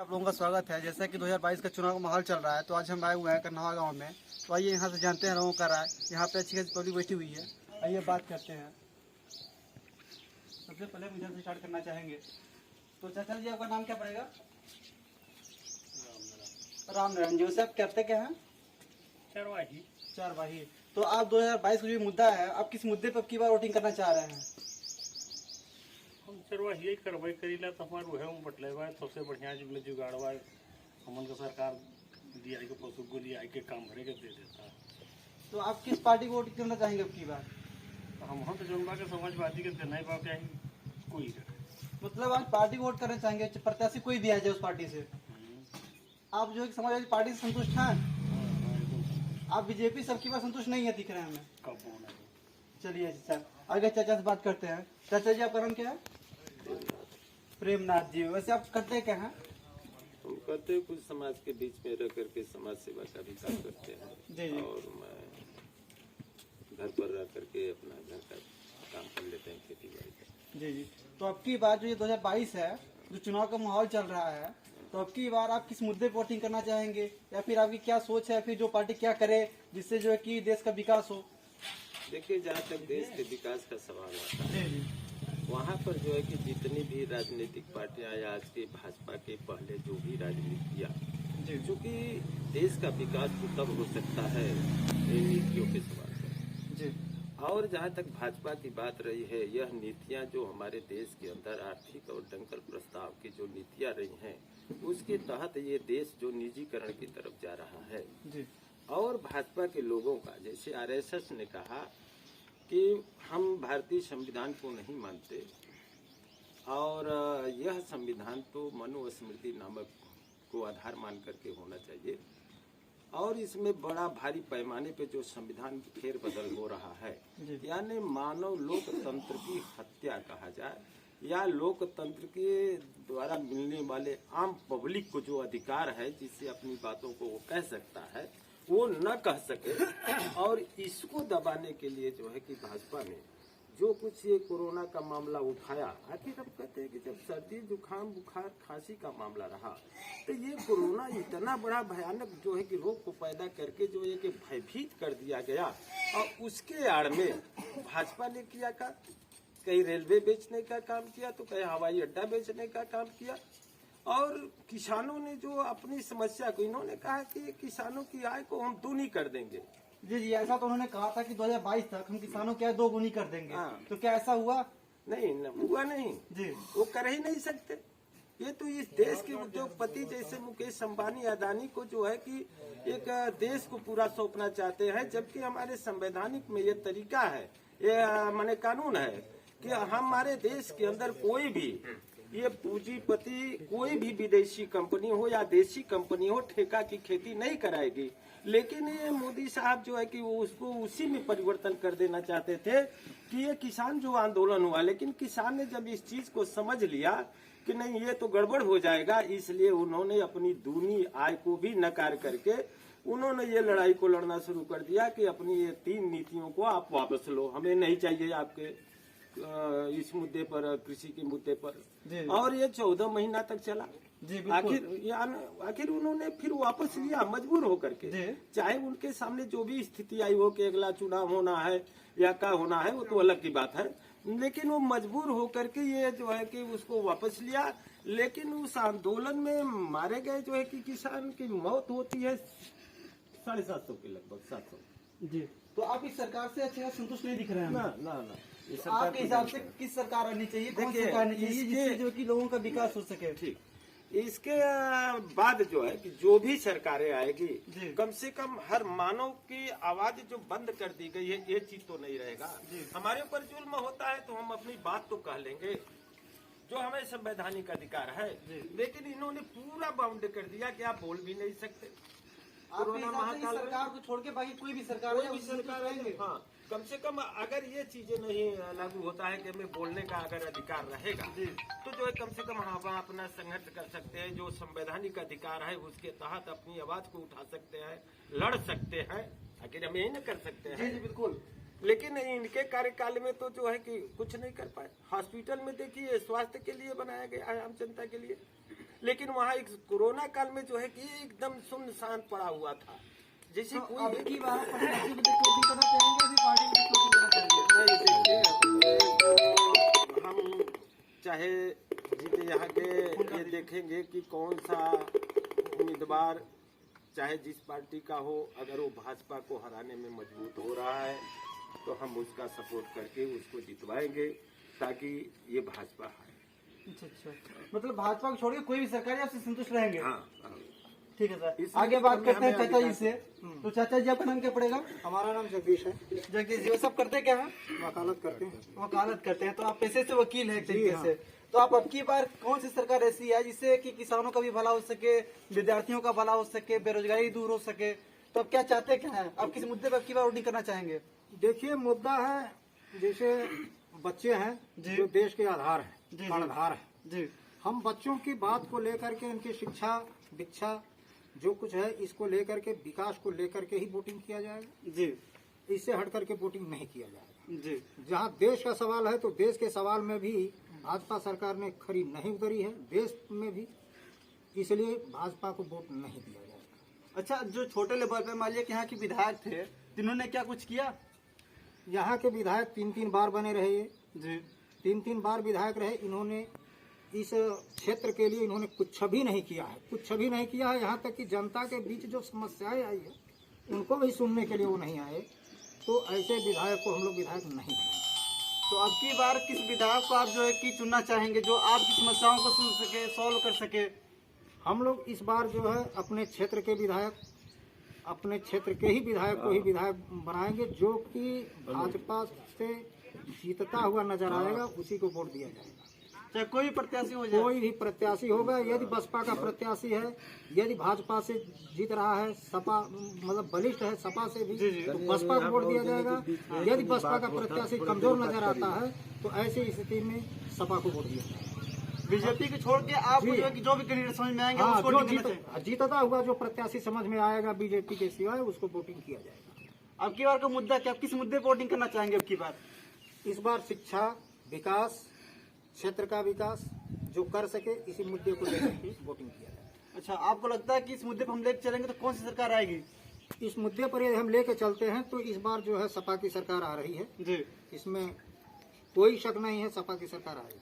आप लोगों का स्वागत है। जैसा कि 2022 का चुनाव का माहौल चल रहा है, तो आज हम आए हुए हैं करनावा गांव में। तो आइए यहाँ से जानते हैं लोगों का राय। यहाँ पे अच्छी खासी पब्लिक बैठी हुई है, आइए बात करते हैं। सबसे पहले हम इधर से स्टार्ट करना चाहेंगे। तो चाचा जी, आपका नाम क्या पड़ेगा? राम नारायण जी। वैसे आप करते क्या हैं? चरवाही। तो आप 2022 का जो मुद्दा है, आप किस मुद्दे पर की बार वोटिंग करना चाह रहे हैं? हम चरवाही यही करवाई करीला तो हमारे वह में बटलेवा सबसे बढ़िया जो जुगाड़वा हमन का सरकार दिया के पशु को लिया के काम भरे के दे देता। तो आप किस पार्टी को वोटिंग करना चाहेंगे अब की बार? तो हम तो जनता के समाजवादी के देना ही बात है कोई करे। मतलब आज पार्टी को वोट करना चाहेंगे, प्रत्याशी कोई भी आ जाए उस पार्टी से। आप जो है कि समाजवादी पार्टी से संतुष्ट हैं? आप बीजेपी सबकी बात संतुष्ट नहीं है, दिख रहे हैं हमें। कब होना है? चलिए चाचा, आगे चाचा से बात करते हैं। चाचा जी, आपका नाम क्या है? प्रेमनाथ जी। वैसे आप करते क्या हैं? हम करते कुछ समाज के बीच में रह करके समाज सेवा का भी काम करते हैं। जी। और मैं घर पर रह करके अपना घर का काम कर लेते हैं, खेती बाड़ी का। जी। तो अब की बार जो ये 2022 है, जो चुनाव का माहौल चल रहा है, तो अब की बार आप किस मुद्दे पर वोटिंग करना चाहेंगे, या फिर आपकी क्या सोच है, फिर जो पार्टी क्या करे जिससे जो है कि देश का विकास हो? देखिए, जहाँ तक देश के विकास का सवाल आता है, जी। वहाँ पर जो है कि जितनी भी राजनीतिक पार्टियां या आज के भाजपा के पहले जो भी राजनीतियाँ, जी। चूँकि देश का विकास तो तब हो सकता है इन नीतियों के सवाल पर। जी। और जहाँ तक भाजपा की बात रही है, यह नीतियाँ जो हमारे देश के अंदर आर्थिक और डंकर प्रस्ताव की जो नीतियाँ रही हैं, उसके तहत ये देश जो निजीकरण की तरफ जा रहा है। जी। और भाजपा के लोगों का, जैसे आरएसएस ने कहा कि हम भारतीय संविधान को नहीं मानते और यह संविधान तो मनुस्मृति नामक को आधार मान करके होना चाहिए, और इसमें बड़ा भारी पैमाने पे जो संविधान फेर बदल हो रहा है, यानी मानव लोकतंत्र की हत्या कहा जाए, या लोकतंत्र के द्वारा मिलने वाले आम पब्लिक को जो अधिकार है जिससे अपनी बातों को वो कह सकता है, वो न कह सके, और इसको दबाने के लिए जो है कि भाजपा ने जो कुछ ये कोरोना का मामला उठाया, आखिर हम कहते हैं कि जब सर्दी जुकाम बुखार खांसी का मामला रहा, तो ये कोरोना इतना बड़ा भयानक जो है कि रोग को पैदा करके जो है कि भयभीत कर दिया गया, और उसके आड़ में भाजपा ने किया का कहीं रेलवे बेचने का काम किया, तो कहीं हवाई अड्डा बेचने का काम किया, और किसानों ने जो अपनी समस्या को, इन्होंने कहा कि किसानों की आय को हम दूनी कर देंगे। जी, ऐसा तो उन्होंने कहा था कि 2022 तक हम किसानों की आय 2 गुनी कर देंगे। हाँ। तो क्या ऐसा हुआ? नहीं, हुआ नहीं जी। वो कर ही नहीं सकते। ये तो इस देश के उद्योगपति जैसे मुकेश अंबानी अदानी को जो है कि एक देश को पूरा सौंपना चाहते हैं, जबकि हमारे संवैधानिक में ये तरीका है, ये माने कानून है कि हमारे देश के अंदर कोई भी ये पूंजीपति कोई भी विदेशी कंपनी हो या देशी कंपनी हो ठेका की खेती नहीं कराएगी। लेकिन ये मोदी साहब जो है कि वो उसको उसी में परिवर्तन कर देना चाहते थे कि ये किसान जो आंदोलन हुआ, लेकिन किसान ने जब इस चीज को समझ लिया कि नहीं ये तो गड़बड़ हो जाएगा, इसलिए उन्होंने अपनी दूनी आय को भी नकार करके उन्होंने ये लड़ाई को लड़ना शुरू कर दिया कि अपनी ये 3 नीतियों को आप वापस लो, हमें नहीं चाहिए आपके इस मुद्दे पर, कृषि के मुद्दे पर। और ये 14 महीना तक चला। आखिर उन्होंने फिर वापस लिया मजबूर होकर के, चाहे उनके सामने जो भी स्थिति आई हो कि अगला चुनाव होना है या क्या होना है, वो तो अलग की बात है, लेकिन वो मजबूर होकर के ये जो है कि उसको वापस लिया। लेकिन उस आंदोलन में मारे गए जो है कि किसान की मौत होती है 750 के लगभग 700। जी। तो आप इस सरकार से अच्छे संतुष्ट नहीं दिख रहे हैं? ना। तो आपके हिसाब से किस सरकार आनी चाहिए, कौन सी सरकार आनी चाहिए जिससे जो कि लोगों का विकास हो सके? ठीक। इसके बाद जो है कि जो भी सरकारें आएगी, कम से कम हर मानव की आवाज जो बंद कर दी गई है, ये चीज तो नहीं रहेगा। हमारे ऊपर जुल्म होता है तो हम अपनी बात तो कह लेंगे, जो हमें संवैधानिक अधिकार है, लेकिन इन्होंने पूरा बाउंड कर दिया कि आप बोल भी नहीं सकते। कोरोना महाकाल सरकार को छोड़ के बाकी कोई भी सरकार रहेंगे। हाँ, कम से कम अगर ये चीजें नहीं लागू होता है कि हमें बोलने का अगर अधिकार रहेगा, तो जो है कम से कम हम अपना संघर्ष कर सकते हैं, जो संवैधानिक अधिकार है उसके तहत अपनी आवाज को उठा सकते हैं, लड़ सकते हैं। आखिर हम यही न कर सकते हैं? जी बिल्कुल। लेकिन इनके कार्यकाल में तो जो है कि कुछ नहीं कर पाए। हॉस्पिटल में देखिए स्वास्थ्य के लिए बनाया गया है, आम जनता के लिए, लेकिन वहाँ एक कोरोना काल में जो है कि एकदम सुनसान पड़ा हुआ था, जैसे तो कोई अब की बार प्रत्याशी को देख के वोटिंग करना चाहेंगे या फिर पार्टी को देख के वोटिंग करना चाहेंगे? नहीं, देखिए हम चाहे जीते यहाँ के ये देखेंगे कि कौन सा उम्मीदवार चाहे जिस पार्टी का हो, अगर वो भाजपा को हराने में मजबूत हो रहा है तो हम उसका सपोर्ट करके उसको जितवाएंगे ताकि ये भाजपा हारे। अच्छा, मतलब भाजपा को छोड़ के कोई भी सरकार आपसे संतुष्ट रहेंगे? हाँ, हाँ। ठीक है सर, इसलिए आगे बात करते हैं हमें चाचा जी से। तो चाचा जी आपका नाम क्या पड़ेगा? हमारा नाम जगदीश है, जगदीश जी, वो सब करते क्या है? वकालत करते हैं। वकालत करते हैं, तो आप पेशे से वकील है एक तरीके से। तो आप अब की बार कौन सी सरकार ऐसी है जिससे कि किसानों का भी भला हो सके, विद्यार्थियों का भला हो सके, बेरोजगारी दूर हो सके? तो अब क्या चाहते क्या है, आप किस मुद्दे पर अब की बार वोटिंग करना चाहेंगे? देखिए, मुद्दा है जैसे बच्चे हैं जी। जो देश के आधार है, जी। कर्णधार है। जी हम बच्चों की बात को लेकर के, उनकी शिक्षा दीक्षा जो कुछ है इसको लेकर के, विकास को लेकर के ही वोटिंग किया जाएगा। जी इससे हट करके वोटिंग नहीं किया जाएगा। जी जहाँ देश का सवाल है तो देश के सवाल में भी भाजपा सरकार ने खरी नहीं उतरी है, देश में भी, इसलिए भाजपा को वोट नहीं दिया जाएगा। अच्छा, जो छोटे लेवल पे मान लिया कि यहाँ के विधायक थे, जिन्होंने क्या कुछ किया? यहाँ के विधायक 3-3 बार बने रहे, ये जी 3-3 बार विधायक रहे। इन्होंने इस क्षेत्र के लिए इन्होंने कुछ भी नहीं किया है, कुछ भी नहीं किया है। यहाँ तक कि जनता के बीच जो समस्याएं आई है उनको भी सुनने के लिए वो नहीं आए। तो ऐसे विधायक को हम लोग विधायक नहीं बनाएंगे। तो अब की बार किस विधायक को आप जो है कि चुनना चाहेंगे जो आपकी समस्याओं को सुन सके, सॉल्व कर सके? हम लोग इस बार जो है अपने क्षेत्र के विधायक, अपने क्षेत्र के ही विधायक को ही विधायक बनाएंगे, जो कि भाजपा से जीतता हुआ नजर आएगा, उसी को वोट दिया जाएगा। चाहे कोई भी प्रत्याशी हो जाए? कोई भी प्रत्याशी होगा, यदि बसपा का प्रत्याशी है, यदि भाजपा से जीत रहा है, सपा मतलब बलिष्ठ है सपा से भी, तो बसपा को वोट दिया जाएगा। यदि बसपा का प्रत्याशी कमजोर नजर आता है तो ऐसी स्थिति में सपा को वोट दिया जाएगा। बीजेपी को छोड़ के आप जो है कि जो भी कैंडिडेट समझ में आएंगे हाँ, उसको जो वोटिंग करना चाहिए। जीतता हुआ जो प्रत्याशी समझ में आएगा बीजेपी के सिवाय, उसको वोटिंग किया जाएगा। अब की बार का मुद्दा क्या, किस मुद्दे पर वोटिंग करना चाहेंगे अब की बार? इस बार शिक्षा, विकास, क्षेत्र का विकास जो कर सके, इसी मुद्दे को लेकर के वोटिंग किया जाए। अच्छा, आपको लगता है कि इस मुद्दे पर हम लेकर चलेंगे तो कौन सी सरकार आएगी? इस मुद्दे पर यदि हम लेके चलते हैं तो इस बार जो है सपा की सरकार आ रही है, जी इसमें कोई शक नहीं है, सपा की सरकार आ रही है।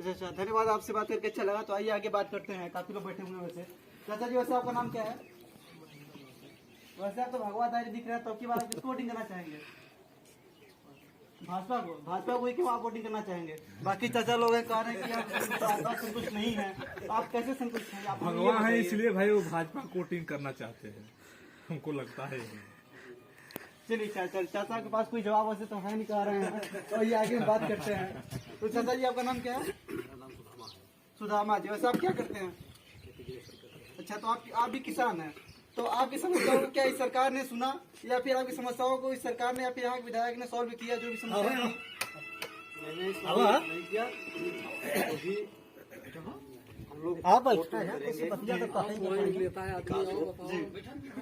अच्छा, धन्यवाद, आपसे बात करके अच्छा लगा। तो आइए आगे बात करते हैं, काफी लोग बैठे हुए हैं वैसे। चाचा जी, वैसे आपका नाम क्या है? वैसे आप तो भगवादारी दिख रहे हैं, तो अब की बार आप किसको वोटिंग करना चाहेंगे? भाजपा को? भाजपा को ही क्यों आप वोटिंग करना चाहेंगे? बाकी चाचा लोग कह रहे हैं कि आप भाजपा संतुष्ट नहीं है, तो आप कैसे संतुष्ट हैं? आप हमें ये भगवान है बताइए। इसलिए भाई वो भाजपा को वोटिंग करना चाहते हैं, हमको लगता है। चलिए चाचा के पास कोई जवाब वैसे तो है नहीं, कह रहे हैं, तो ये आगे हम बात करते हैं। तो चाचा जी, आपका नाम क्या है? सुदामा जी, वैसे आप क्या करते हैं? अच्छा, तो आप भी किसान हैं, तो आपकी समस्याओं को क्या इस सरकार ने सुना, या फिर आपकी समस्याओं को इस सरकार ने या फिर यहाँ के विधायक ने सॉल्व किया, जो भी समस्या थी?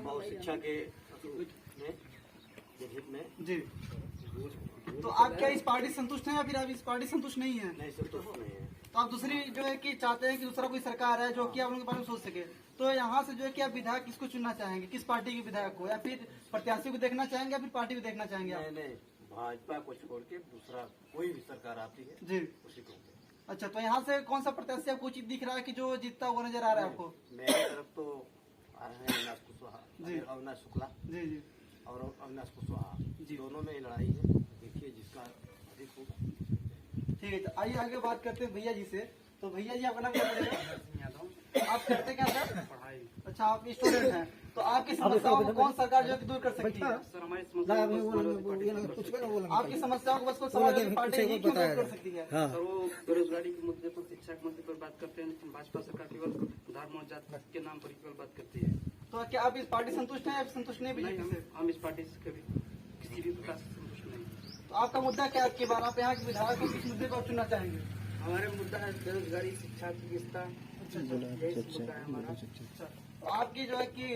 और शिक्षा के हित में जी, तो आप क्या इस पार्टी से संतुष्ट हैं या फिर आप इस पार्टी से संतुष्ट नहीं है? नहीं संतुष्ट नहीं है। तो आप दूसरी जो है कि चाहते हैं कि दूसरा कोई सरकार है जो कि आप उनके बारे में सोच सके, तो यहाँ से जो है कि आप विधायक किसको चुनना चाहेंगे, किस पार्टी के विधायक को, या फिर प्रत्याशी को देखना चाहेंगे या फिर पार्टी को देखना चाहेंगे आप? नहीं, भाजपा को छोड़ के दूसरा कोई भी सरकार आती है जी, उसी को। अच्छा, तो यहाँ से कौन सा प्रत्याशी आपको उचित दिख रहा है कि जो जीतता हुआ नजर आ रहा है आपको? मेरी तरफ तो आ रहे हैं अविनाश कुशवाहा, जी। अविनाश शुक्ला जी जी और अविनाश कुशवाहा, जी। दोनों में ही लड़ाई है, देखिए जिसका अधिक होगा। ठीक है, तो आइए आगे बात करते हैं भैया जी से। तो भैया जी, आपका नाम क्या पड़ेगा? आप करते क्या सर? पढ़ाई। अच्छा, आप स्टूडेंट हैं, तो आपकी समस्याओं को कौन सरकार जो है कि दूर कर सकती है? सर हमारी समस्या आपकी समस्याओं को बस को समाजवादी पार्टी ही क्यों दूर कर सकती है? सर वो बेरोजगारी के मुद्दे पर, शिक्षा के मुद्दे पर बात करते हैं, लेकिन भाजपा सरकार केवल धर्म और जात के नाम पर केवल बात करती है। तो क्या आप इस पार्टी से संतुष्ट हैं या संतुष्ट नहीं नहीं, बीजेपी से? हम इस पार्टी से कभी किसी भी प्रकार से संतुष्ट नहीं। तो आपका मुद्दा क्या है आपकी बार? आप यहाँ के विधायक को किस मुद्दे पर चुनना चाहेंगे? हमारे मुद्दा है बेरोजगारी, शिक्षा, चिकित्सा, यही सब मुद्दा है हमारा। अच्छा, तो आपकी जो है कि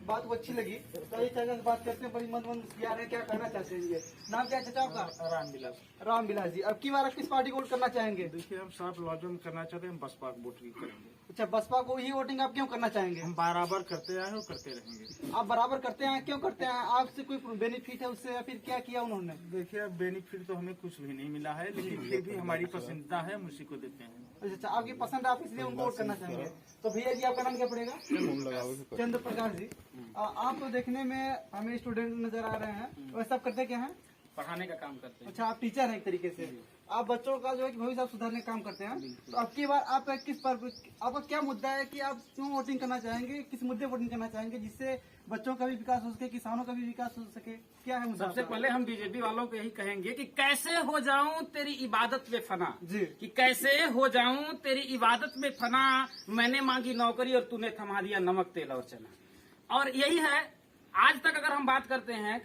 बात को अच्छी लगी, तो ये चाचा से बात करते हैं, बड़ी मंद किया रहे, क्या कहना चाहते हैं ये? नाम क्या है चाचा आपका? रामविलास। रामविलास जी, अब की बार आप किस पार्टी को वोट करना चाहेंगे? देखिए हम साफ वादन करना चाहते हैं, हम बसपा को वोट करेंगे। अच्छा, बसपा को ही वोटिंग आप क्यों करना चाहेंगे? हम बराबर करते आए और करते रहेंगे। आप बराबर करते हैं, क्यों करते हैं? आपसे कोई बेनिफिट है उससे, या फिर क्या किया उन्होंने? देखिए, अब बेनिफिट तो हमें कुछ भी नहीं मिला है, लेकिन फिर भी हमारी पसंदीदा है, हम उसी को देते हैं। अच्छा, आपकी पसंद है, आप इसलिए उनको वोट करना चाहेंगे। तो भैया जी, आपका नाम क्या पड़ेगा? चंद्र प्रकाश जी। आप तो देखने में हमें स्टूडेंट नजर आ रहे हैं, वैसे आप करते क्या हैं? पढ़ाने का काम करते हैं। अच्छा, आप टीचर हैं एक तरीके से। आप बच्चों का जो है कि भविष्य आप सुधारने का काम करते हैं। तो आपकी बार आप किस पर, आपका क्या मुद्दा है कि आप क्यों वोटिंग करना चाहेंगे, किस मुद्दे वोटिंग करना चाहेंगे जिससे बच्चों का भी विकास हो सके, किसानों का भी विकास हो सके? क्या है मुद्दा? सबसे पहले हम बीजेपी वालों को यही कहेंगे कि कैसे हो जाऊं तेरी इबादत में फना जी। कि कैसे हो जाऊं तेरी इबादत में फना, मैंने मांगी नौकरी और तूने थमा दिया नमक तेल और चना। और यही है, आज तक अगर हम बात करते हैं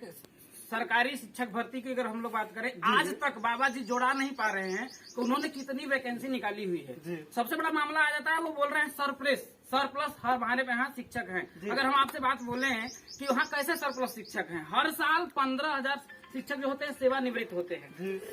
सरकारी शिक्षक भर्ती की, अगर हम लोग बात करें, आज तक बाबा जी जोड़ा नहीं पा रहे हैं कि उन्होंने कितनी वैकेंसी निकाली हुई है। सबसे बड़ा मामला आ जाता है, वो बोल रहे हैं सरप्लस हर हमारे यहाँ शिक्षक हैं। अगर हम आपसे बात बोले हैं कि वहाँ कैसे सरप्लस शिक्षक हैं, हर साल 15,000 शिक्षक जो होते हैं सेवानिवृत्त होते हैं।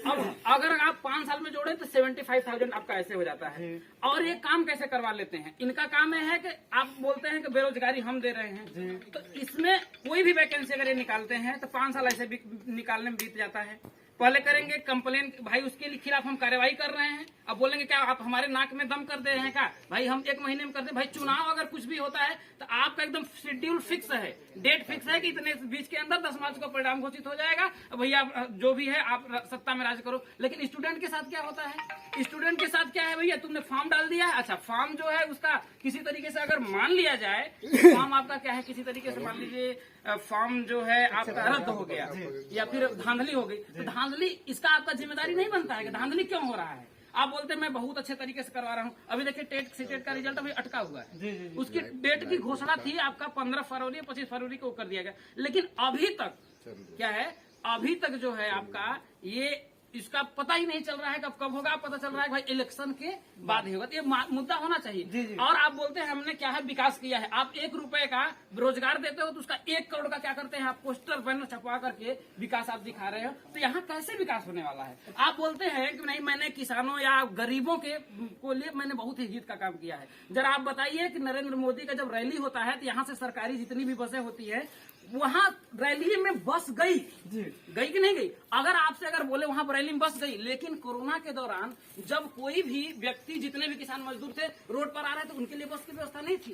अब अगर आप 5 साल में जोड़े तो 75,000 आपका ऐसे हो जाता है। और ये काम कैसे करवा लेते हैं? इनका काम है कि आप बोलते हैं कि बेरोजगारी हम दे रहे हैं, तो इसमें कोई भी वैकेंसी अगर ये निकालते हैं तो 5 साल ऐसे निकालने में बीत जाता है। पहले करेंगे कंप्लेन, भाई उसके खिलाफ हम कार्रवाई कर रहे हैं। अब बोलेंगे क्या आप हमारे नाक में दम कर दे रहे हैं क्या? भाई हम 1 महीने में करते। भाई चुनाव अगर कुछ भी होता है तो आपका एकदम शेड्यूल फिक्स है, डेट फिक्स है कि इतने बीच के अंदर 10 मार्च को परिणाम घोषित हो जाएगा। भैया जो भी है आप सत्ता में राज करो। लेकिन स्टूडेंट के साथ क्या होता है? स्टूडेंट के साथ क्या है? भैया तुमने फॉर्म डाल दिया है, अच्छा फॉर्म जो है उसका किसी तरीके से अगर मान लिया जाए, फॉर्म आपका क्या है, किसी तरीके से मान लीजिए फॉर्म जो है आपका रद्द हो गया या फिर धांधली हो गई, तो धांधली इसका आपका जिम्मेदारी नहीं बनता है कि धांधली क्यों हो रहा है। आप बोलते हैं मैं बहुत अच्छे तरीके से करवा रहा हूँ। अभी देखिए टेट सीटेट का रिजल्ट अभी अटका हुआ है। उसकी डेट की घोषणा थी आपका 15 फरवरी 25 फरवरी को कर दिया गया, लेकिन अभी तक क्या है, अभी तक जो है आपका ये इसका पता ही नहीं चल रहा है कब होगा। पता चल रहा है भाई इलेक्शन के बाद ही होगा। तो ये मुद्दा होना चाहिए। और आप बोलते हैं हमने क्या है विकास किया है। आप 1 रुपए का रोजगार देते हो तो उसका 1 करोड़ का क्या करते हैं आप? पोस्टर बैनर छपवा करके विकास आप दिखा रहे हो। तो यहाँ कैसे विकास होने वाला है? आप बोलते हैं कि नहीं मैंने किसानों या गरीबों के को लिए मैंने बहुत ही हित का काम किया है। जरा आप बताइए कि नरेंद्र मोदी का जब रैली होता है तो यहाँ से सरकारी जितनी भी बसें होती है, वहाँ रैली में बस गई कि नहीं गई? अगर आपसे अगर बोले वहाँ पर रैली में बस गई, लेकिन कोरोना के दौरान जब कोई भी व्यक्ति, जितने भी किसान मजदूर थे रोड पर आ रहे थे, उनके लिए बस की व्यवस्था नहीं थी।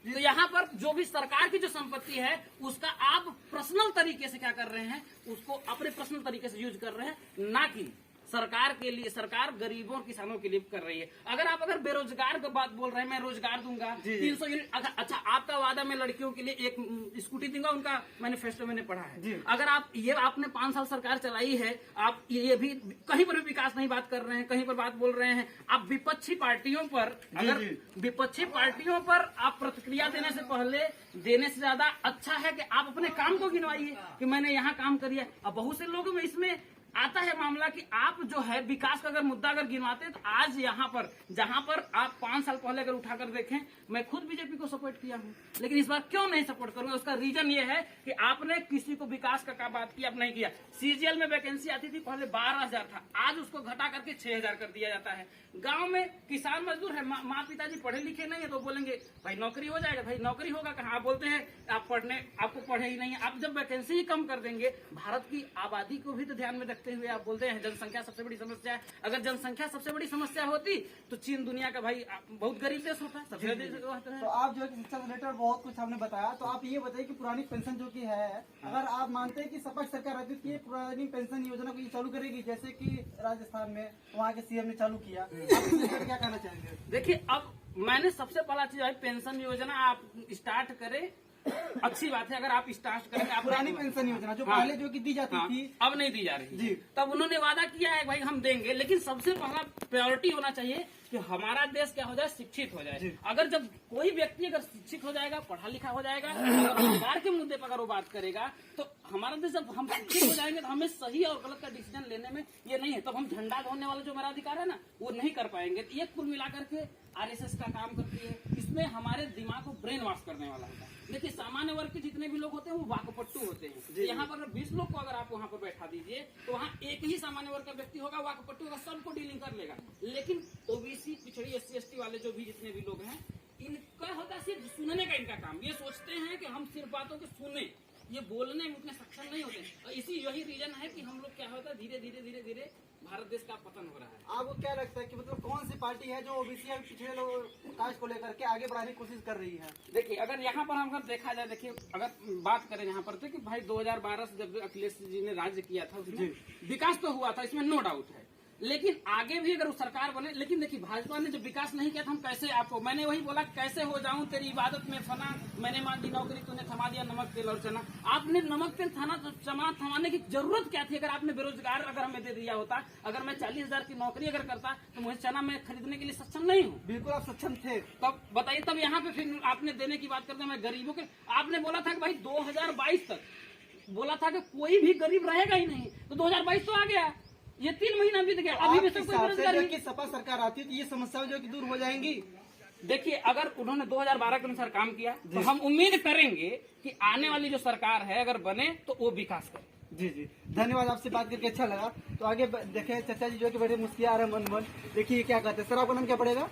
तो यहाँ पर जो भी सरकार की जो संपत्ति है उसका आप पर्सनल तरीके से क्या कर रहे हैं, उसको अपने पर्सनल तरीके से यूज कर रहे हैं, ना कि सरकार के लिए। सरकार गरीबों और किसानों के लिए कर रही है। अगर बेरोजगार की बात बोल रहे हैं, मैं रोजगार दूंगा 300 यूनिट। अच्छा आपका वादा मैं लड़कियों के लिए 1 स्कूटी दूंगा, उनका मैनिफेस्टो मैंने पढ़ा है। अगर आप ये आपने 5 साल सरकार चलाई है, आप ये भी कहीं पर भी विकास नहीं बात कर रहे हैं, कहीं पर बात बोल रहे हैं। आप विपक्षी पार्टियों पर, अगर विपक्षी पार्टियों पर आप प्रतिक्रिया देने से पहले, देने से ज्यादा अच्छा है कि आप अपने काम को गिनवाइए कि मैंने यहाँ काम किया। अब बहुत से लोगों में इसमें आता है मामला कि आप जो है विकास का अगर मुद्दा अगर गिनवाते हैं, तो आज यहाँ पर जहाँ पर आप 5 साल पहले अगर उठाकर देखें, मैं खुद बीजेपी को सपोर्ट किया हूँ, लेकिन इस बार क्यों नहीं सपोर्ट करूंगा? उसका रीजन ये है कि आपने किसी को विकास का बात की, आप नहीं किया। सीजीएल में वैकेंसी आती थी पहले 12,000 था, आज उसको घटा करके 6,000 कर दिया जाता है। गाँव में किसान मजदूर है, माँ पिताजी पढ़े लिखे नहीं है, तो बोलेंगे भाई नौकरी हो जाएगा। भाई नौकरी होगा कहाँ? आप बोलते हैं आपको पढ़े ही नहीं है। आप जब वैकेंसी ही कम कर देंगे, भारत की आबादी को भी तो ध्यान में रखते हुए आप बोलते हैं जनसंख्या सबसे बड़ी समस्या है। अगर जनसंख्या सबसे बड़ी समस्या होती तो चीन दुनिया का भाई बहुत गरीब देश होता है, सबसे देश होता है। तो आप जो है शिक्षा से रिलेटेड बहुत कुछ आपने बताया, तो आप ये बताइए कि पुरानी पेंशन जो की है, अगर आप मानते हैं कि सपा सरकार रहती है पुरानी पेंशन योजना को ये चालू करेगी, जैसे कि राजस्थान में वहाँ के सीएम ने चालू किया, आप क्या कहना चाहेंगे? देखिए, अब मैंने सबसे पहला चीज है पेंशन योजना आप स्टार्ट करें, अच्छी बात है। अगर आप स्टार्ट करेंगे, आप पुरानी पेंशन योजना जो पहले जो कि दी जाती थी, अब नहीं दी जा रही जी। तब उन्होंने वादा किया है भाई हम देंगे, लेकिन सबसे पहला प्रायोरिटी होना चाहिए कि हमारा देश क्या हो जाए, शिक्षित हो जाए। अगर जब कोई व्यक्ति अगर शिक्षित हो जाएगा, पढ़ा लिखा हो जाएगा, रोजगार के मुद्दे पर अगर वो बात करेगा, तो हमारा देश जब हम शिक्षित हो जाएंगे तो हमें सही और गलत का डिसीजन लेने में ये नहीं है। तब हम झंडा धोने वाला जो हमारा अधिकार है ना, वो नहीं कर पाएंगे। ये कुल मिलाकर के आरएसएस का काम करती है, इसमें हमारे दिमाग को ब्रेन वॉश करने वाला होता है। देखिए सामान्य वर्ग के जितने भी लोग होते हैं वो वाकपट्टू होते हैं। यहाँ पर 20 लोग को अगर आप वहाँ पर बैठा दीजिए तो वहाँ एक ही सामान्य वर्ग का व्यक्ति होगा, वाकपट्टू होगा, सबको डीलिंग कर लेगा। लेकिन ओबीसी, पिछड़ी, SC/ST वाले जो भी जितने भी लोग हैं, इनका होता है सिर्फ सुनने का इनका काम। ये सोचते हैं कि हम सिर्फ बातों को सुने, ये बोलने में उतने सक्षम नहीं होते। और इसी यही रीजन है कि हम लोग क्या होता है धीरे धीरे भारत देश का पतन हो रहा है। आपको क्या लगता है कि मतलब कौन सी पार्टी है जो ओबीसी या पिछड़े लोग कास्ट को लेकर के आगे बढ़ाने की कोशिश कर रही है? देखिए अगर यहाँ पर हम अगर देखा जाए, देखिए अगर बात करें यहाँ पर तो कि भाई 2012 से जब अखिलेश जी ने राज्य किया था उसमें विकास तो हुआ था, इसमें नो डाउट है। लेकिन आगे भी अगर सरकार बने, लेकिन देखिए भाजपा ने जब विकास नहीं किया था, हम कैसे आपको, मैंने वही बोला कैसे हो जाऊं तेरी इबादत में फना, मैंने मांगी नौकरी तूने थमा दिया नमक तेल और चना। आपने नमक तेल थमाने की जरूरत क्या थी? अगर आपने बेरोजगार अगर हमें दे दिया होता, अगर मैं 40,000 की नौकरी अगर करता तो मुझे चना मैं खरीदने के लिए सक्षम नहीं हूँ। बिल्कुल आप सक्षम थे। तब बताइए, तब यहाँ पे फिर आपने देने की बात करते हैं, मैं गरीबों के, आपने बोला था कि भाई 2022 तक बोला था कि कोई भी गरीब रहेगा ही नहीं, तो 2022 तो आ गया, ये 3 महीना बीत गया, अभी भी सब कोई बेरोजगार है। सपा सरकार आती है तो ये समस्या जो कि दूर हो जाएंगी। देखिए अगर उन्होंने 2012 के अनुसार काम किया तो हम उम्मीद करेंगे कि आने वाली जो सरकार है अगर बने तो वो विकास करे। जी जी, धन्यवाद, आपसे बात करके अच्छा लगा। तो आगे देखें चाचा जी जो कि बड़े मुस्कुरा रहे मन मन, देखिए क्या कहते हैं। सर आपका नाम क्या पड़ेगा?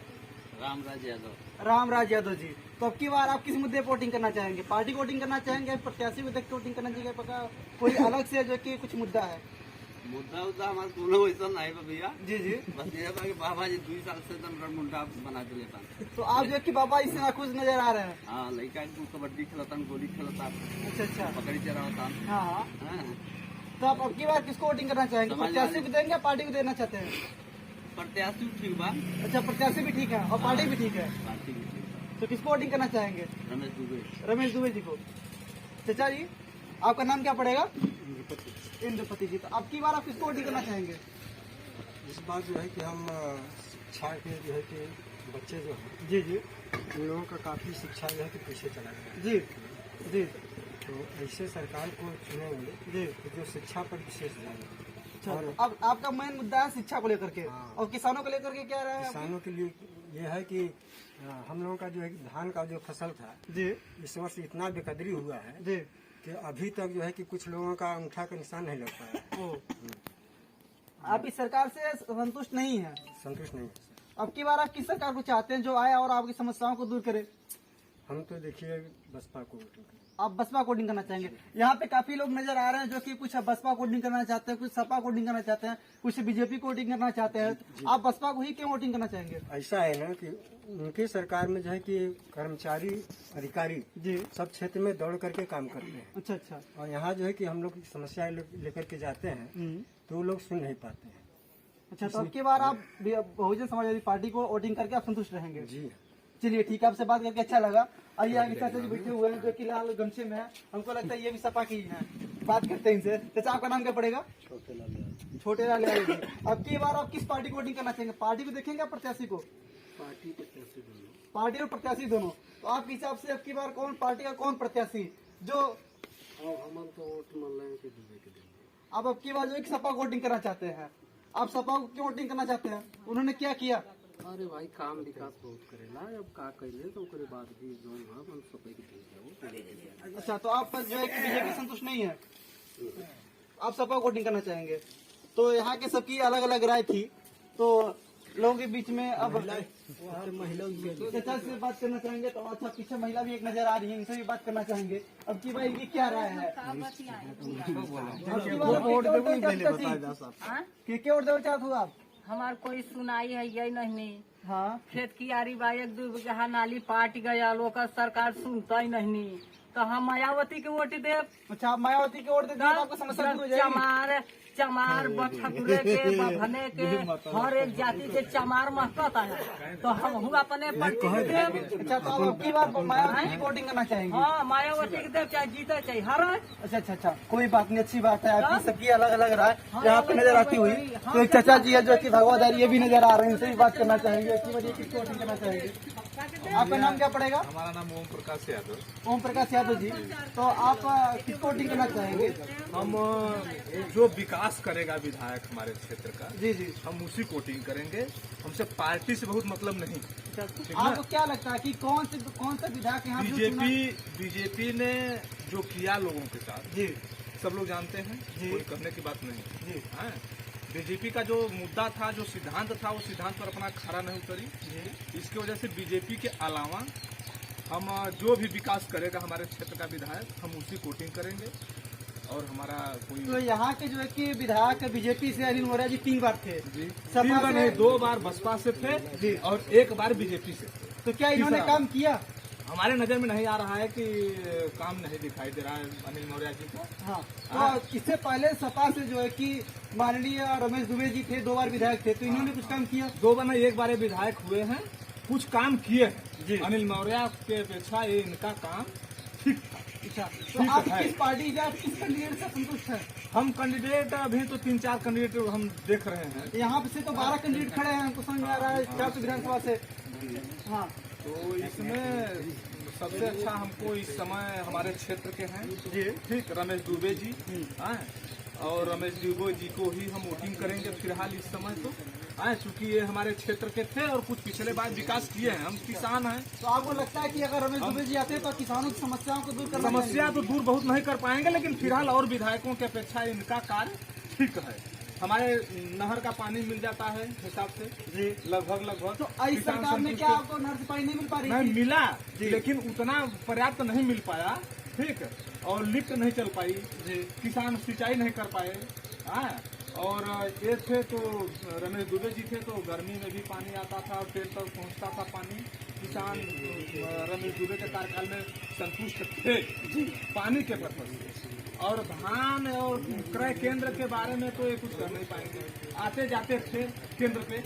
रामराज यादव। रामराज यादव जी, तो अब की बार आप किस मुद्दे पर वोटिंग करना चाहेंगे? पार्टी को वोटिंग करना चाहेंगे, प्रत्याशी को देख के वोटिंग करना चाहिए, पता कोई अलग से जो कि कुछ मुद्दा है? मुद्दा उद्दा हमारे दोनों वैसा नहीं बा भैया। जी जी, बस ये है कि बाबा जी 2 साल से एकदम मुंडा बना के लेता। तो आप जो कि बाबा इससे नाखुश नजर आ रहे हैं? हाँ, लड़का कबड्डी खेलता, गोली खेलता, अच्छा अच्छा, पकड़ी चढ़ाता। हाँ हाँ। हाँ, तो आप अब की बार किसको वोटिंग करना चाहेंगे? प्रत्याशी को देंगे या पार्टी को देना चाहते हैं? प्रत्याशी ठीक बा, अच्छा, प्रत्याशी भी ठीक है और पार्टी भी ठीक है, पार्टी भी ठीक बा। तो किसको वोटिंग करना चाहेंगे? रमेश दुबे। रमेश दुबे जी को। चाचा जी आपका नाम क्या पड़ेगा? इंद्रपति जी, तो अब की बार आप किसको वोटिंग करना चाहेंगे? इस बात जो है कि हम शिक्षा के जो है कि बच्चे जो हैं, जी जी उन लोगों का काफ़ी शिक्षा जो है कि पीछे चला गया है। जी जी, तो ऐसे सरकार को चुनेंगे जी। कि जो शिक्षा पर विशेष ध्यान दें। अच्छा, और अब आपका मेन मुद्दा है शिक्षा को लेकर के, हाँ। और किसानों को लेकर के क्या रहा है? किसानों के लिए ये है कि हम लोगों का जो है धान का जो फसल था जी इस वर्ष इतना बेकदरी हुआ है जी, कि अभी तक जो है कि कुछ लोगों का अंगूठा का निशान नहीं लग पाया। ओ, आप इस सरकार से संतुष्ट नहीं है? संतुष्ट नहीं है सर। अब की बार आप किस सरकार को चाहते हैं जो आए और आपकी समस्याओं को दूर करे? हम तो देखिए बसपा को वोटिंग करें। आप बसपा कोडिंग करना चाहेंगे? यहाँ पे काफी लोग नजर आ रहे हैं जो कि कुछ बसपा कोडिंग करना चाहते हैं, कुछ सपा कोडिंग करना चाहते हैं, कुछ बीजेपी कोडिंग करना चाहते हैं। आप बसपा को ही क्यों वोटिंग करना चाहेंगे? ऐसा है ना कि उनकी सरकार में जो है कि कर्मचारी अधिकारी जी, सब क्षेत्र में दौड़ करके काम करते हैं, अच्छा अच्छा, और यहाँ जो है कि हम लोग की समस्याएं लेकर के जाते हैं तो वो लोग सुन नहीं पाते हैं। अच्छा, तो अब की बार आप बहुजन समाजवादी पार्टी को वोटिंग करके आप संतुष्ट रहेंगे? जी, चलिए ठीक है, आपसे बात करके अच्छा लगा। आइए आगे चाचा जी बैठे हुए हैं जो कि लाल गमछे में है, हमको लगता है ये भी सपा की है। बात करते हैं इनसे। चाचा आपका नाम क्या पड़ेगा? छोटे लाल यादव जी, अब की बार आप किस पार्टी को वोटिंग करना चाहेंगे? पार्टी को देखेंगे या प्रत्याशी को? पार्टी और प्रत्याशी दोनों। तो आपके हिसाब से अब की बार कौन पार्टी और कौन प्रत्याशी जो आप अब की बार जो है कि सपा को वोटिंग करना चाहते हैं? आप सपा को क्यों वोटिंग करना चाहते हैं? उन्होंने क्या किया? अरे भाई काम विकास बहुत करेला, अब का कइले तो ओकरे बाद भी जोन हां हम सपै के दे। अच्छा, तो आप जो है कि बीजेपी संतुष्ट नहीं है, आप सपा को वोटिंग करना चाहेंगे? तो यहाँ के सबकी अलग अलग राय थी, तो लोगों के बीच में अब चाचा से बात करना चाहेंगे। तो अच्छा, पीछे महिला भी एक नजर आ रही है, इनसे भी बात करना चाहेंगे। अब की भाई की क्या राय है? क्या वोट देना चाहते हो आप? हमार कोई सुनाई है ये नहीं। हाँ, खेत की आरी बा 1-2 बीघा नाली पाट गया, लोग सरकार सुनता ही नहीं, तो हम मायावती के वोट दे। अच्छा, आप मायावती के वोट देते हैं तो आपको समस्या दूर हो जाएगी। चमार बठकुरे के बभने के हर एक जाति के चमार महकता है, तो हम अपने पार्टी के देव। अच्छा, तो आप अब की बार मायावती की वोटिंग करना चाहेंगे? हाँ, मायावती के देव, चाहे जीते चाहे हर। अच्छा अच्छा अच्छा, कोई बात नहीं, अच्छी बात है। आपकी सबकी अलग अलग राय यहाँ पे नजर आती हुई। तो एक चाचा जी है जो कि भगवादारी ये भी नजर आ रहे हैं, इनसे भी बात करना चाहेंगे। इसकी वजह किसको वोटिंग करना चाहेंगे? आपका नाम क्या पड़ेगा? हमारा नाम ओम प्रकाश यादव। ओम प्रकाश यादव जी, तो आप किसको वोटिंग करना चाहेंगे? हम जो विकास करेगा विधायक हमारे क्षेत्र का, जी जी, हम उसी को वोटिंग करेंगे। हमसे पार्टी से बहुत मतलब नहीं। ठीक है? आपको क्या लगता है कि कौन सा विधायक यहाँ पे चुना- बीजेपी ने जो किया लोगों के साथ, जी सब लोग जानते हैं, कोई करने की बात नहीं जी है। बीजेपी का जो मुद्दा था, जो सिद्धांत था, वो सिद्धांत पर अपना खरा नहीं उतरी। इसकी वजह से बीजेपी के अलावा हम जो भी विकास करेगा हमारे क्षेत्र का विधायक, हम उसी को वोटिंग करेंगे। और हमारा कोई तो यहाँ के जो है कि विधायक बीजेपी से अनिल मौर्य जी 3 बार थे जी, सपा 3 बार से- नहीं, 2 बार बसपा से थे जी, और 1 बार बीजेपी से थे। तो क्या इन्होंने तीसरा काम किया? हमारे नजर में नहीं आ रहा है कि काम नहीं दिखाई दे रहा है अनिल मौर्य जी को। हाँ, तो इससे पहले सपा से जो है कि माननीय रमेश दुबे जी थे, 2 बार विधायक थे, तो इन्होंने कुछ काम किया? 2 बार नहीं, 1 बार ये विधायक हुए हैं, कुछ काम किए जी। हैं। अनिल मौर्य के अपेक्षा ये इनका काम ठीक था। अच्छा, तो ठीक आप है। किस पार्टी या किस कैंडिडेट से संतुष्ट हैं? हम कैंडिडेट अभी तो 3-4 कैंडिडेट हम देख रहे हैं। यहाँ से तो 12 कैंडिडेट खड़े हैं, हमको समझ में आ रहा है 4 विधानसभा से। हाँ, तो इसमें सबसे अच्छा हमको इस समय हमारे क्षेत्र के हैं जी ठीक, रमेश दुबे जी हैं, और रमेश दुबे जी को ही हम वोटिंग करेंगे फिलहाल इस समय तो। चूंकि ये हमारे क्षेत्र के थे और कुछ पिछले बार विकास किए हैं। हम किसान हैं। तो आपको लगता है कि अगर रमेश दुबे जी आते तो किसानों की समस्याओं को दूर करना समस्या तो दूर बहुत नहीं कर पाएंगे, लेकिन फिलहाल और विधायकों की अपेक्षा इनका कार्य ठीक है। हमारे नहर का पानी मिल जाता है हिसाब से जी, लगभग। तो इस किसान सरकार में संतुष्ट क्या आपको नहर से पानी नहीं मिल पा रही नहीं थी? मिला, लेकिन उतना पर्याप्त नहीं मिल पाया। ठीक, और लिफ्ट नहीं चल पाई, किसान सिंचाई नहीं कर पाए। और ये थे तो रमेश दुबे जी थे तो गर्मी में भी पानी आता था और पेड़ तक पहुंचता था पानी। किसान रमेश दुबे के कार्यकाल में संतुष्ट थे पानी के पर्पज से। और धान और क्रय केंद्र के बारे में तो ये कुछ कर नहीं पाएंगे, आते जाते थे केंद्र पे।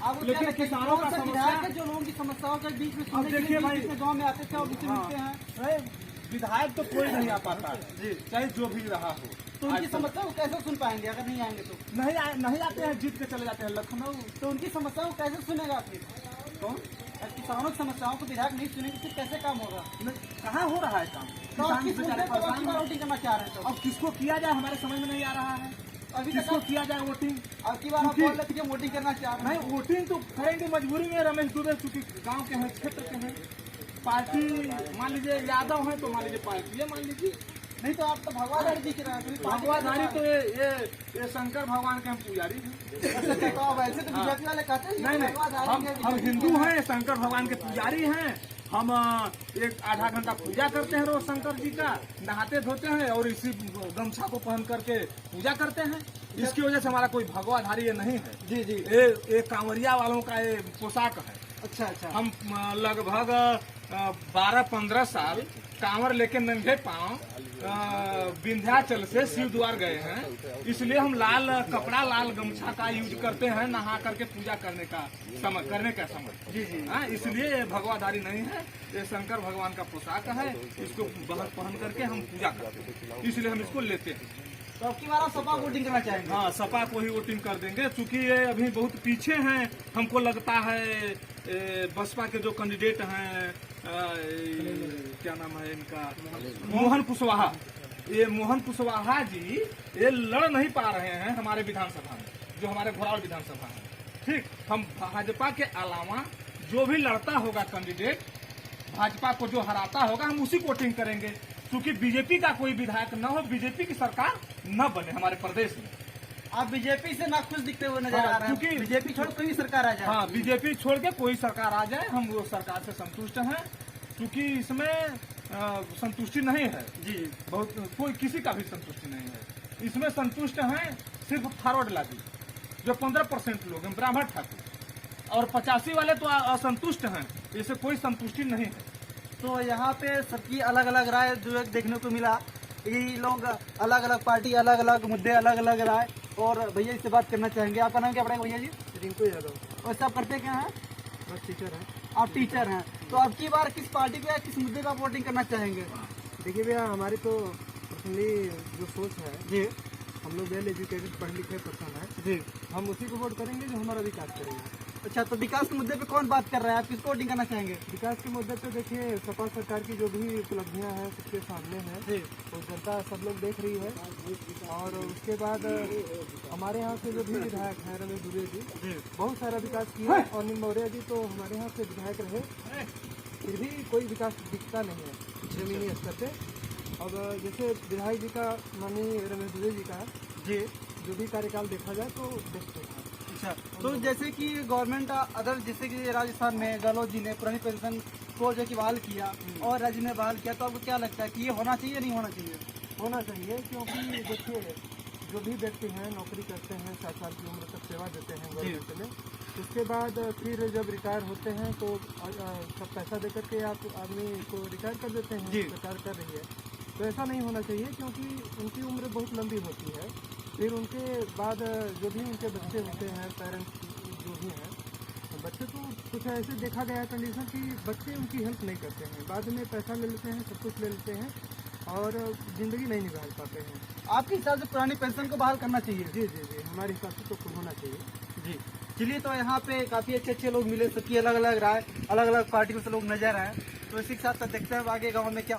आप लेकिन किसानों का समस्या, जो लोगों की समस्याओं के बीच में अब देखिए भाई, गाँव में आते थे और उनसे मिलते हैं, अरे विधायक तो कोई नहीं आ पाता जी, चाहे जो भी रहा हो। तो उनकी समस्या को कैसे सुन पाएंगे अगर नहीं आएंगे तो? नहीं आते हैं, जीत के चले जाते हैं लखनऊ। तो उनकी समस्याओं को कैसे सुनेगा फिर? कौन? अगर किसानों की समस्याओं को विधायक नहीं सुनेंगे फिर कैसे काम होगा? कहाँ हो रहा है काम? तो आप किसान किस बेचारे मुद्दे पर परेशान हैं। वोटिंग करना चाह रहे हैं? तो अब किसको किया जाए हमारे समझ में नहीं आ रहा है। अभी किसको तक किया जाए वोटिंग? अब की बार आप बोल रहे थे कि वोटिंग करना चाह रहे हैं। नहीं, वोटिंग तो करेंगे मजबूरी में। रमेश दुबे चूंकि गांव के हैं, क्षेत्र के हैं, पार्टी मान लीजिए यादव है तो मान लीजिए पार्टी है, मान लीजिए। नहीं तो आप तो भगवाधारी दिख रहे हैं। भगवाधारी तो ये शंकर भगवान के हम पुजारी हैं। अच्छा, तो आप ऐसे तो बीजेपी वाले कहते हैं नहीं भगवाधारी हैं, हम BJP हिंदू हैं, शंकर भगवान के पुजारी हैं। हम एक आधा घंटा पूजा करते हैं रोज शंकर जी का, नहाते धोते हैं और इसी गमछा को पहन करके पूजा करते हैं। इसकी वजह से हमारा कोई भगवाधारी ये नहीं है। जी जी, ये कांवरिया वालों का ये पोशाक है। अच्छा अच्छा, हम लगभग 12-15 साल कांवर लेके नंगे पांव विंध्याचल से शिव द्वार गए हैं। इसलिए हम लाल कपड़ा, लाल गमछा का यूज करते हैं नहा करके पूजा करने का समय। जी जी, इसलिए ये भगवाधारी नहीं है, ये शंकर भगवान का पोशाक है। इसको पहन करके हम पूजा करते हैं, इसलिए हम इसको लेते हैं। तो अब की बार आप सपा वोटिंग करना चाहेंगे? हाँ, सपा को ही वोटिंग कर देंगे, चूंकि ये अभी बहुत पीछे हैं। हमको लगता है बसपा के जो कैंडिडेट हैं, क्या नाम है इनका, मोहन कुशवाहा। ये मोहन कुशवाहा जी ये लड़ नहीं पा रहे हैं हमारे विधानसभा में, जो हमारे घोरावल विधानसभा है। ठीक, हम भाजपा के अलावा जो भी लड़ता होगा कैंडिडेट, भाजपा को जो हराता होगा, हम उसी को वोटिंग करेंगे। क्योंकि बीजेपी का कोई विधायक न हो, बीजेपी की सरकार न बने हमारे प्रदेश में। आप बीजेपी से नाखुश दिखते हुए नजर आ रहे हैं, क्योंकि बीजेपी छोड़ कोई सरकार आ जाए। हाँ, बीजेपी छोड़ के कोई सरकार आ जाए, हम वो सरकार से संतुष्ट हैं। क्योंकि इसमें संतुष्टि नहीं है जी, बहुत कोई किसी का भी संतुष्टि नहीं है। इसमें संतुष्ट हैं सिर्फ फॉरवर्ड लादी, जो 15% लोग हैं, ब्राह्मण ठाकुर, और 85 वाले तो असंतुष्ट हैं। इससे कोई संतुष्टि नहीं है। तो यहाँ पे सबकी अलग अलग राय जो है देखने को मिला। ये लोग अलग अलग पार्टी, अलग अलग मुद्दे, अलग अलग राय। और भैया इससे बात करना चाहेंगे, आपका नाम क्या पड़ेगा भैया जी? रिंकू यादव। वैसे आप करते क्या हैं? बस टीचर है। आप टीचर हैं, तो अब की बार किस पार्टी पे या किस मुद्दे का वोटिंग करना चाहेंगे? देखिए भैया, हमारी तो पर्सनली जो सोच है जी, हम लोग वेल एजुकेटेड, पढ़े लिखे पर्सन है जी, हम उसी को वोट करेंगे जो हमारा विकास करेगा। अच्छा, तो विकास के मुद्दे पे कौन बात कर रहा है? आप किसको वोटिंग करना चाहेंगे? विकास के मुद्दे पे देखिए सपा सरकार की जो भी उपलब्धियां हैं सबके सामने हैं, तो जनता सब लोग देख रही है। और उसके बाद हमारे यहाँ से जो भी विधायक हैं रमेश दुबे जी बहुत सारा विकास किया, और अनिल मौर्य जी तो हमारे यहाँ से विधायक रहे, फिर भी कोई विकास दिखता नहीं है जमीनी स्तर पे। अब जैसे विधायक जी का माननीय रमेश दुबे जी का जी जो भी कार्यकाल देखा जाए तो बेस्ट है। अच्छा, तो जैसे कि गवर्नमेंट अदर जैसे कि राजस्थान में गहलोत जी ने पुरानी पेंशन को जो कि बहाल किया और राज्य ने बहाल किया, तो आपको क्या लगता है कि ये होना चाहिए नहीं होना चाहिए? होना चाहिए, क्योंकि देखिए जो भी व्यक्ति हैं नौकरी करते हैं 60 साल की उम्र तक सेवा देते हैं गवर्नमेंट में, उसके बाद फिर जब रिटायर होते हैं तो सब पैसा देकर के आप आदमी को रिटायर कर देते हैं, सरकार कर रही है। तो ऐसा नहीं होना चाहिए, क्योंकि उनकी उम्र बहुत लंबी होती है। फिर उनके बाद जो भी उनके बच्चे होते हैं, पेरेंट्स जो भी हैं, बच्चे तो कुछ ऐसे देखा गया है कंडीशन कि बच्चे उनकी हेल्प नहीं करते हैं, बाद में पैसा ले लेते हैं, सब कुछ ले लेते हैं और ज़िंदगी नहीं निकाल पाते हैं। आपके हिसाब से पुरानी पेंशन को बहाल करना चाहिए? जी जी जी, हमारे हिसाब से तो होना चाहिए। जी चलिए, तो यहाँ पे काफ़ी अच्छे लोग मिले, सबकी अलग अलग राय, अलग अलग पार्टियों से लोग नजर आए। तो इसी के साथ देखते हैं आगे गाँव में क्या